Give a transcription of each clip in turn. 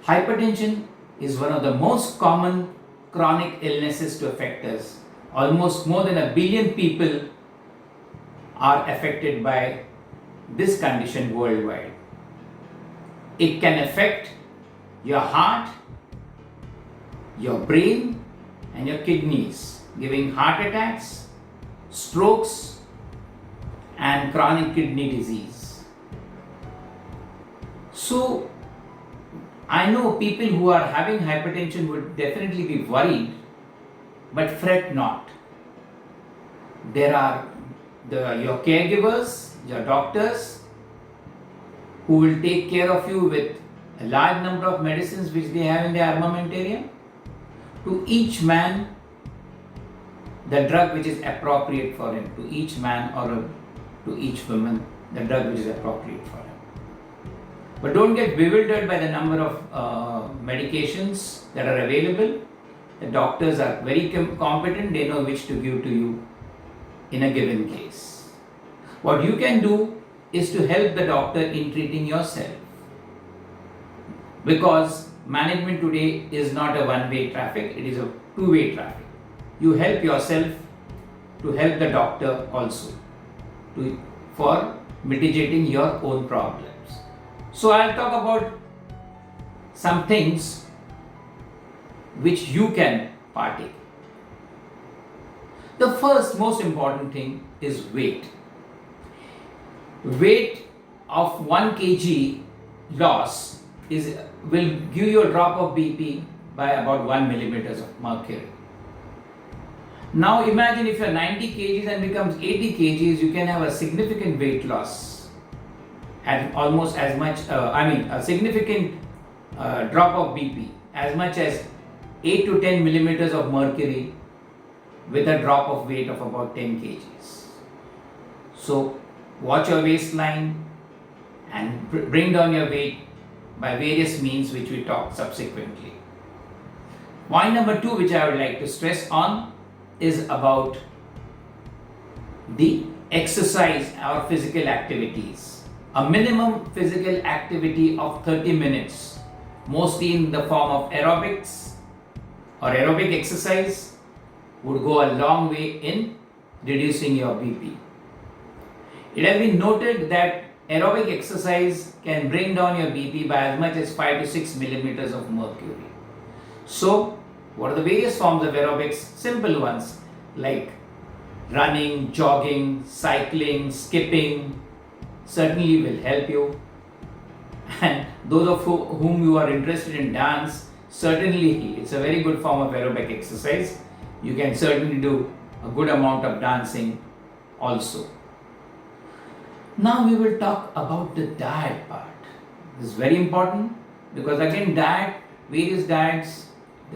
Hypertension is one of the most common chronic illnesses to affect us. Almost more than a billion people are affected by this condition worldwide. It can affect your heart, your brain, and your kidneys, giving heart attacks, strokes, and chronic kidney disease. So, I know people who are having hypertension would definitely be worried, but fret not. There are your caregivers, your doctors, who will take care of you with a large number of medicines which they have in their armamentarium. To each man, the drug which is appropriate for him. To each man or to each woman, the drug which is appropriate for him. But don't get bewildered by the number of medications that are available. The doctors are very competent, they know which to give to you in a given case. What you can do is to help the doctor in treating yourself. Because management today is not a one-way traffic, it is a two-way traffic. You help yourself to help the doctor also for mitigating your own problems. So I'll talk about some things which you can partake. The first most important thing is weight. Weight of 1 kg loss will give you a drop of BP by about 1 millimeters of mercury. Now imagine if you're 90 kgs and becomes 80 kgs, you can have a significant weight loss at almost as much, a significant drop of BP, as much as 8 to 10 millimeters of mercury with a drop of weight of about 10 kgs. So watch your waistline and bring down your weight by various means which we talk subsequently. Point number 2 which I would like to stress on is about the exercise or physical activities. A minimum physical activity of 30 minutes, mostly in the form of aerobics or aerobic exercise, would go a long way in reducing your BP. It has been noted that aerobic exercise can bring down your BP by as much as 5 to 6 millimeters of mercury. So, what are the various forms of aerobics? Simple ones like running, jogging, cycling, skipping certainly will help you. And those of whom you are interested in dance, certainly it's a very good form of aerobic exercise. You can certainly do a good amount of dancing also. Now we will talk about the diet part. This is very important because again various diets,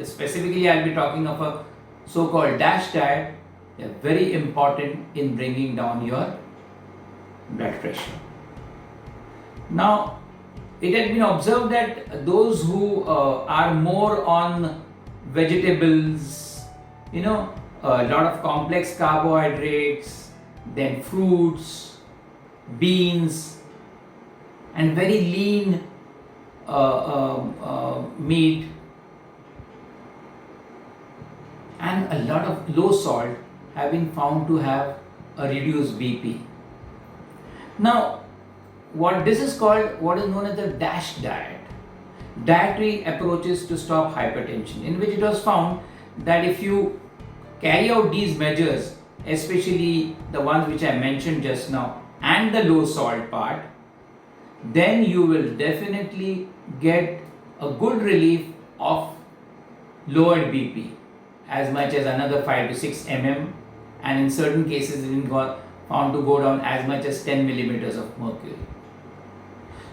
specifically I'll be talking of a so-called DASH diet. They are very important in bringing down your blood pressure. Now it has been observed that those who are more on vegetables, a lot of complex carbohydrates, then fruits, beans, and very lean meat, and a lot of low salt have been found to have a reduced BP. Now, what this is called, what is known as the DASH diet, dietary approaches to stop hypertension, in which it was found that if you carry out these measures, especially the ones which I mentioned just now and the low salt part, then you will definitely get a good relief of lowered BP as much as another 5 to 6 mm, and in certain cases it has been found to go down as much as 10 millimeters of mercury.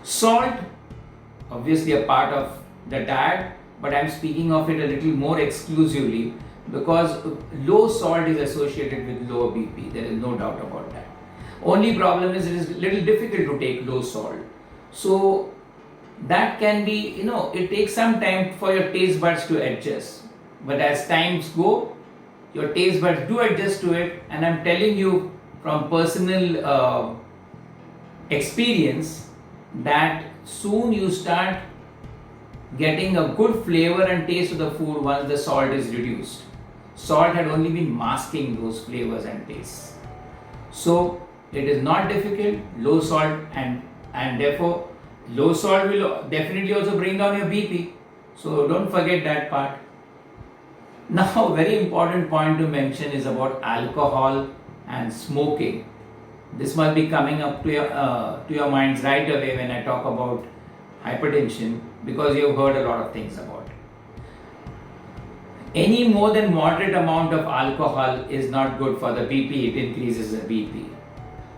Salt, obviously a part of the diet, but I am speaking of it a little more exclusively because low salt is associated with low BP. There is no doubt about that. Only problem is it is a little difficult to take low salt. So that can be, it takes some time for your taste buds to adjust. But as times go, your taste buds do adjust to it, and I'm telling you from personal experience that soon you start getting a good flavor and taste of the food once the salt is reduced. Salt had only been masking those flavors and tastes. So it is not difficult, low salt, and therefore low salt will definitely also bring down your BP. So don't forget that part. Now, very important point to mention is about alcohol and smoking. This must be coming up to your minds right away when I talk about hypertension, because you have heard a lot of things about it. Any more than moderate amount of alcohol is not good for the BP, it increases the BP.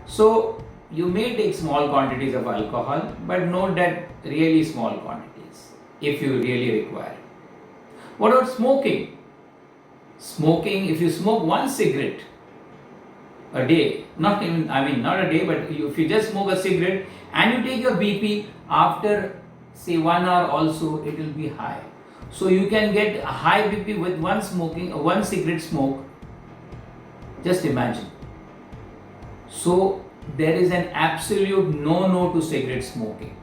So you may take small quantities of alcohol, but note that really small quantities if you really require. What about smoking? Smoking, if you smoke one cigarette a day, not a day, but if you just smoke a cigarette and you take your BP after say 1 hour also, it will be high. So you can get a high BP with one cigarette smoke. Just imagine. So there is an absolute no to cigarette smoking.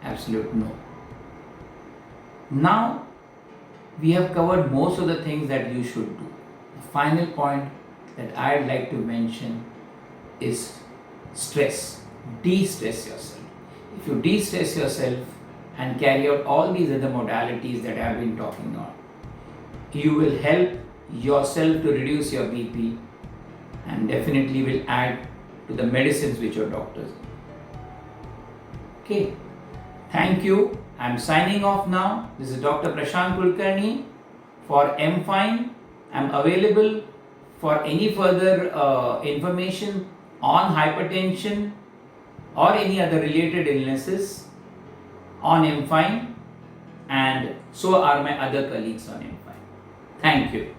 Absolute no. Now we have covered most of the things that you should do. The final point that I'd like to mention is stress. De-stress yourself. If you de-stress yourself and carry out all these other modalities that I have been talking on, you will help yourself to reduce your BP and definitely will add to the medicines which your doctors give. Okay, thank you. I'm signing off now. This is Dr. Prashant Kulkarni for MFine. I'm available for any further information on hypertension or any other related illnesses on MFine, and so are my other colleagues on MFine. Thank you.